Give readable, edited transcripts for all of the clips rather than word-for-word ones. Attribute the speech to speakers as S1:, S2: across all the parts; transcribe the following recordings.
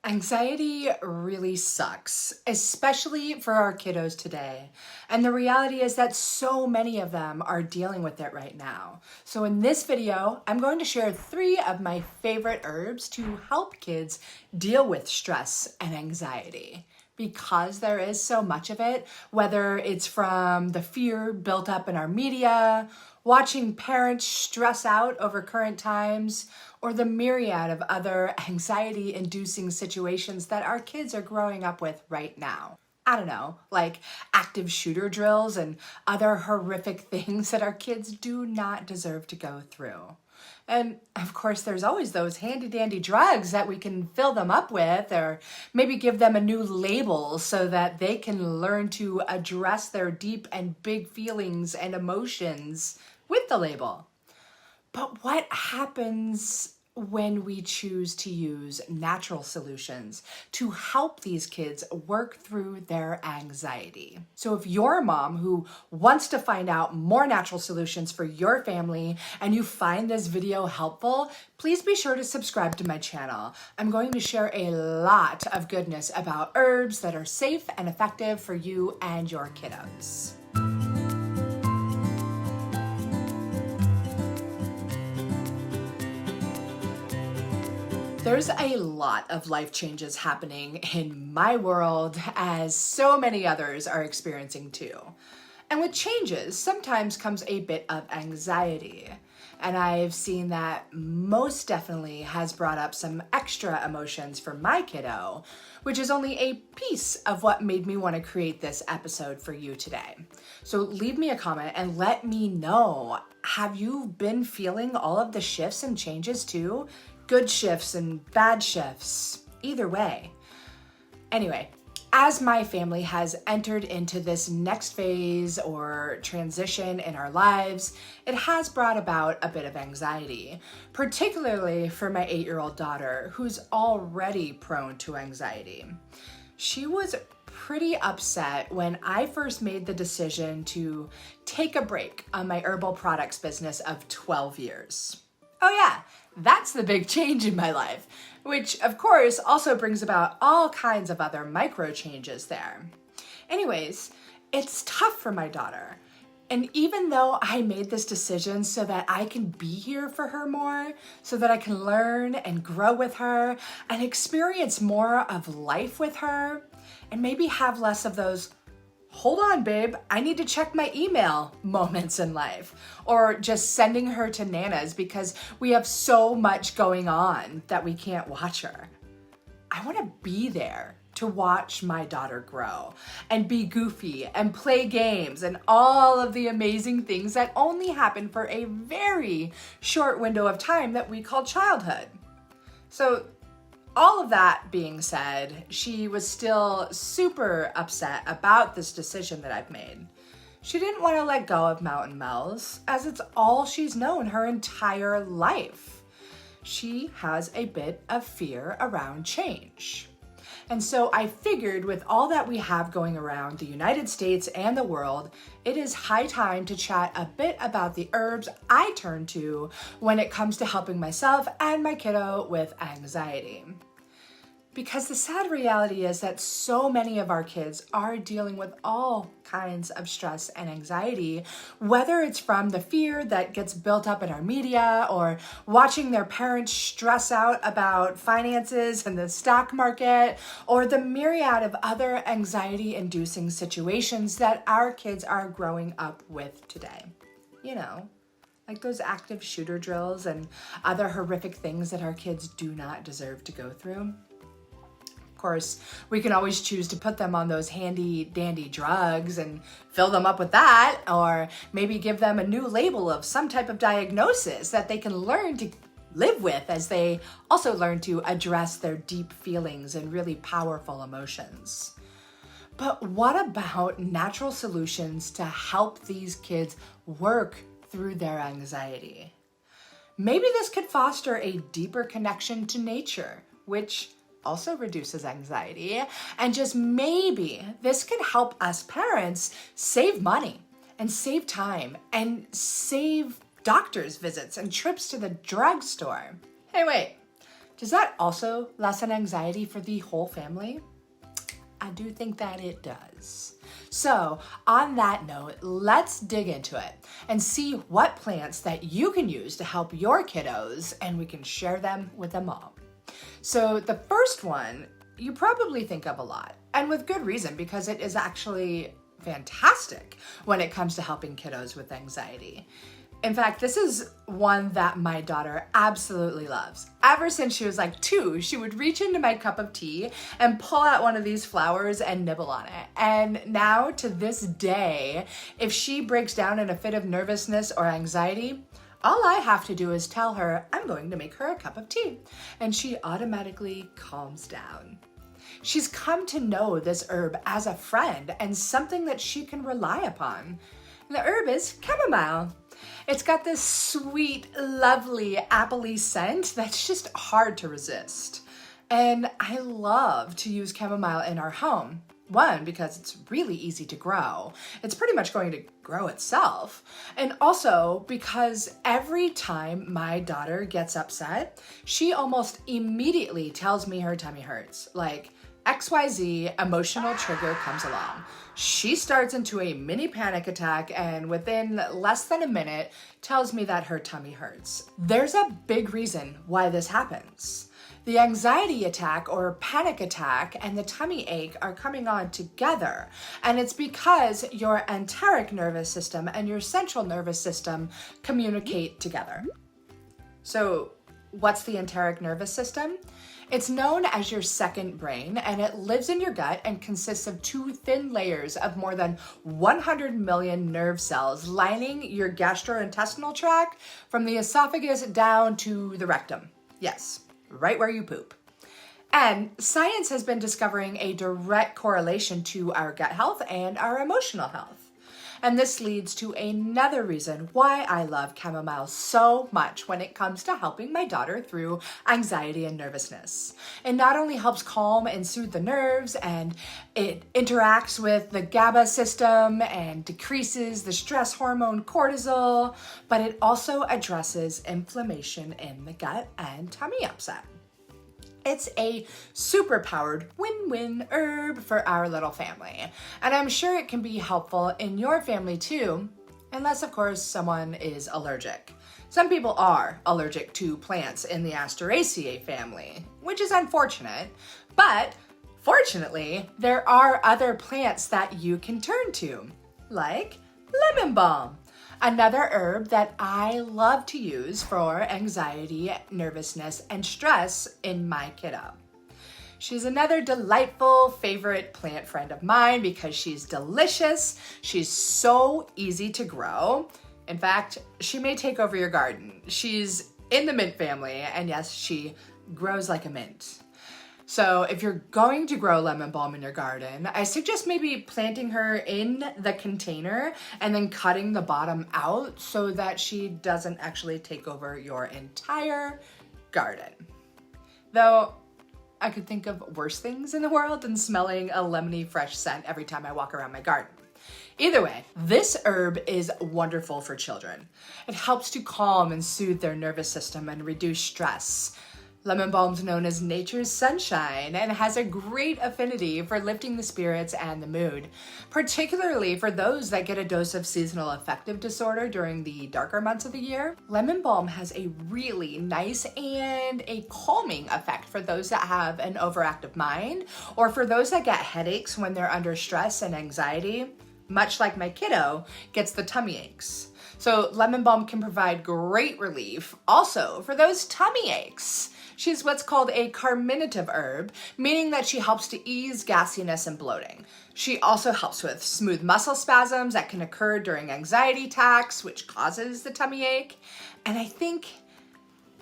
S1: Anxiety really sucks, especially for our kiddos today. And the reality is that so many of them are dealing with it right now. So in this video, I'm going to share 3 of my favorite herbs to help kids deal with stress and anxiety. Because there is so much of it, whether it's from the fear built up in our media, watching parents stress out over current times, or the myriad of other anxiety-inducing situations that our kids are growing up with right now. I don't know, like active shooter drills and other horrific things that our kids do not deserve to go through. And of course, there's always those handy-dandy drugs that we can fill them up with, or maybe give them a new label so that they can learn to address their deep and big feelings and emotions with the label. But what happens when we choose to use natural solutions to help these kids work through their anxiety? So if you're a mom who wants to find out more natural solutions for your family and you find this video helpful, please be sure to subscribe to my channel. I'm going to share a lot of goodness about herbs that are safe and effective for you and your kiddos. There's a lot of life changes happening in my world, as so many others are experiencing too. And with changes, sometimes comes a bit of anxiety. And I've seen that most definitely has brought up some extra emotions for my kiddo, which is only a piece of what made me want to create this episode for you today. So leave me a comment and let me know, have you been feeling all of the shifts and changes too? Good shifts and bad shifts, either way. Anyway, as my family has entered into this next phase or transition in our lives, it has brought about a bit of anxiety, particularly for my 8-year-old daughter, who's already prone to anxiety. She was pretty upset when I first made the decision to take a break on my herbal products business of 12 years. Oh yeah, that's the big change in my life, which of course also brings about all kinds of other micro changes there. Anyways, it's tough for my daughter. And even though I made this decision so that I can be here for her more, so that I can learn and grow with her and experience more of life with her, and maybe have less of those hold on, babe, I need to check my email moments in life, or just sending her to Nana's because we have so much going on that we can't watch her. I want to be there to watch my daughter grow and be goofy and play games and all of the amazing things that only happen for a very short window of time that we call childhood. So all of that being said, she was still super upset about this decision that I've made. She didn't want to let go of Mountain Mel's, as it's all she's known her entire life. She has a bit of fear around change. And so I figured with all that we have going around the United States and the world, it is high time to chat a bit about the herbs I turn to when it comes to helping myself and my kiddo with anxiety. Because the sad reality is that so many of our kids are dealing with all kinds of stress and anxiety, whether it's from the fear that gets built up in our media or watching their parents stress out about finances and the stock market, or the myriad of other anxiety-inducing situations that our kids are growing up with today. You know, like those active shooter drills and other horrific things that our kids do not deserve to go through. Of course, we can always choose to put them on those handy dandy drugs and fill them up with that, or maybe give them a new label of some type of diagnosis that they can learn to live with as they also learn to address their deep feelings and really powerful emotions. But what about natural solutions to help these kids work through their anxiety? Maybe this could foster a deeper connection to nature, which also reduces anxiety, and just maybe this could help us parents save money and save time and save doctor's visits and trips to the drugstore. Hey, wait, Does that also lessen anxiety for the whole family? I do think that it does. So on that note, let's dig into it and see what plants that you can use to help your kiddos, and we can share them with them all. So the first one, you probably think of a lot, and with good reason, because it is actually fantastic when it comes to helping kiddos with anxiety. In fact, this is one that my daughter absolutely loves. Ever since she was like 2, she would reach into my cup of tea and pull out one of these flowers and nibble on it. And now to this day, if she breaks down in a fit of nervousness or anxiety, all I have to do is tell her I'm going to make her a cup of tea, and she automatically calms down. She's come to know this herb as a friend and something that she can rely upon. The herb is chamomile. It's got this sweet, lovely, apple-y scent that's just hard to resist. And I love to use chamomile in our home. One, because it's really easy to grow. It's pretty much going to grow itself. And also because every time my daughter gets upset, she almost immediately tells me her tummy hurts. Like, XYZ emotional trigger comes along. She starts into a mini panic attack and within less than a minute tells me that her tummy hurts. There's a big reason why this happens. The anxiety attack or panic attack and the tummy ache are coming on together, and it's because your enteric nervous system and your central nervous system communicate together. So what's the enteric nervous system? It's known as your second brain, and it lives in your gut and consists of 2 thin layers of more than 100 million nerve cells lining your gastrointestinal tract from the esophagus down to the rectum. Yes, right where you poop. And science has been discovering a direct correlation to our gut health and our emotional health. And this leads to another reason why I love chamomile so much when it comes to helping my daughter through anxiety and nervousness. It not only helps calm and soothe the nerves, and it interacts with the GABA system and decreases the stress hormone cortisol, but it also addresses inflammation in the gut and tummy upset. It's a super-powered win-win herb for our little family. And I'm sure it can be helpful in your family too, unless of course someone is allergic. Some people are allergic to plants in the Asteraceae family, which is unfortunate, but fortunately, there are other plants that you can turn to, like lemon balm. Another herb that I love to use for anxiety, nervousness, and stress in my kiddo. She's another delightful favorite plant friend of mine because she's delicious, she's so easy to grow. In fact, she may take over your garden. She's in the mint family, and yes, she grows like a mint. So if you're going to grow lemon balm in your garden, I suggest maybe planting her in the container and then cutting the bottom out so that she doesn't actually take over your entire garden. Though I could think of worse things in the world than smelling a lemony fresh scent every time I walk around my garden. Either way, this herb is wonderful for children. It helps to calm and soothe their nervous system and reduce stress. Lemon balm's known as nature's sunshine and has a great affinity for lifting the spirits and the mood, particularly for those that get a dose of seasonal affective disorder during the darker months of the year. Lemon balm has a really nice and a calming effect for those that have an overactive mind, or for those that get headaches when they're under stress and anxiety, much like my kiddo gets the tummy aches. So lemon balm can provide great relief also for those tummy aches. She's what's called a carminative herb, meaning that she helps to ease gassiness and bloating. She also helps with smooth muscle spasms that can occur during anxiety attacks, which causes the tummy ache. And I think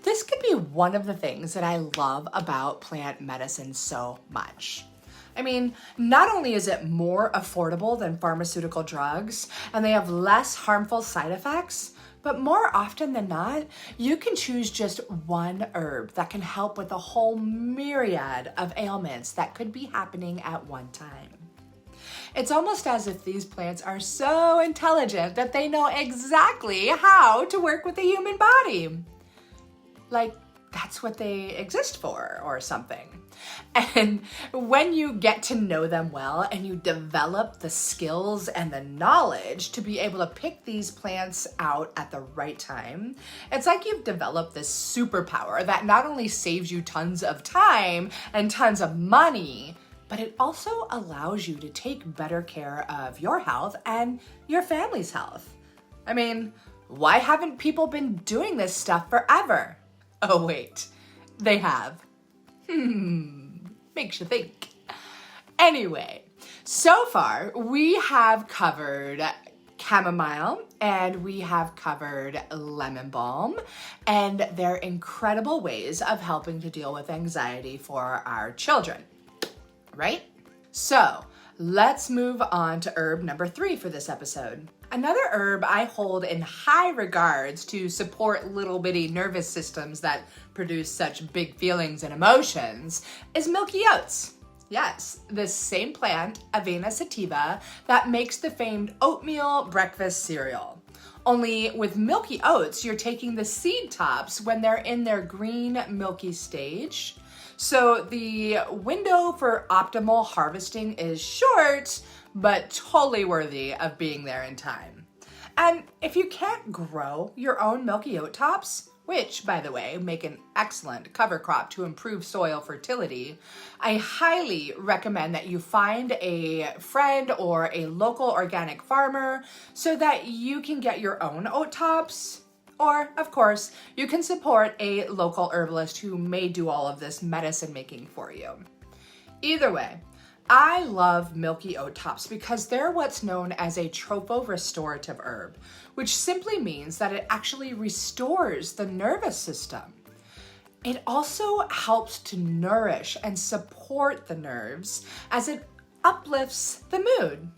S1: this could be one of the things that I love about plant medicine so much. I mean, not only is it more affordable than pharmaceutical drugs, and they have less harmful side effects, but more often than not, you can choose just one herb that can help with a whole myriad of ailments that could be happening at one time. It's almost as if these plants are so intelligent that they know exactly how to work with the human body. Like that's what they exist for or something. And when you get to know them well and you develop the skills and the knowledge to be able to pick these plants out at the right time, it's like you've developed this superpower that not only saves you tons of time and tons of money, but it also allows you to take better care of your health and your family's health. I mean, why haven't people been doing this stuff forever? Oh wait, they have. Makes you think. Anyway, so far we have covered chamomile and we have covered lemon balm and their incredible ways of helping to deal with anxiety for our children, right? So let's move on to herb number 3 for this episode. Another herb I hold in high regards to support little bitty nervous systems that produce such big feelings and emotions is Milky Oats. Yes, this same plant, Avena sativa, that makes the famed oatmeal breakfast cereal. Only with Milky Oats, you're taking the seed tops when they're in their green milky stage. So the window for optimal harvesting is short, but totally worthy of being there in time. And if you can't grow your own Milky Oat tops, which, by the way, make an excellent cover crop to improve soil fertility, I highly recommend that you find a friend or a local organic farmer so that you can get your own oat tops. Or, of course, you can support a local herbalist who may do all of this medicine making for you. Either way, I love Milky Oat tops because they're what's known as a tropho-restorative herb, which simply means that it actually restores the nervous system. It also helps to nourish and support the nerves as it uplifts the mood.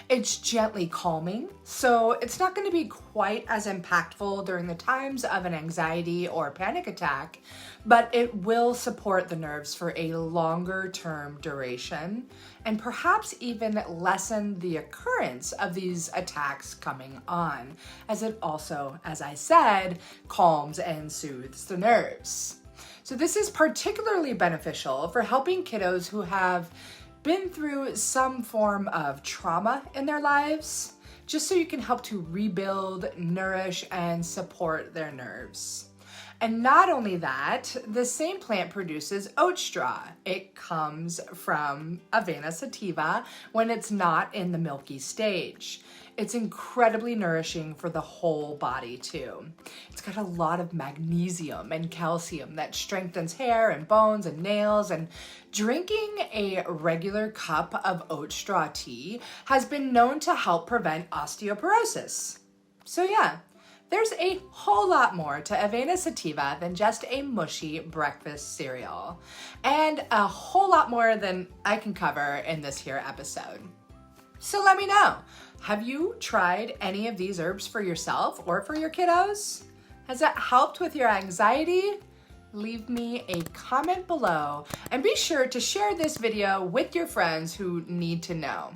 S1: It's gently calming, so it's not going to be quite as impactful during the times of an anxiety or panic attack, but it will support the nerves for a longer term duration and perhaps even lessen the occurrence of these attacks coming on, as it also, as I said, calms and soothes the nerves. So this is particularly beneficial for helping kiddos who have been through some form of trauma in their lives, just so you can help to rebuild, nourish, and support their nerves. And not only that, the same plant produces oat straw. It comes from Avena sativa when it's not in the milky stage. It's incredibly nourishing for the whole body too. It's got a lot of magnesium and calcium that strengthens hair and bones and nails, and drinking a regular cup of oat straw tea has been known to help prevent osteoporosis. So yeah, there's a whole lot more to Avena sativa than just a mushy breakfast cereal, and a whole lot more than I can cover in this here episode. So let me know, have you tried any of these herbs for yourself or for your kiddos? Has it helped with your anxiety? Leave me a comment below and be sure to share this video with your friends who need to know.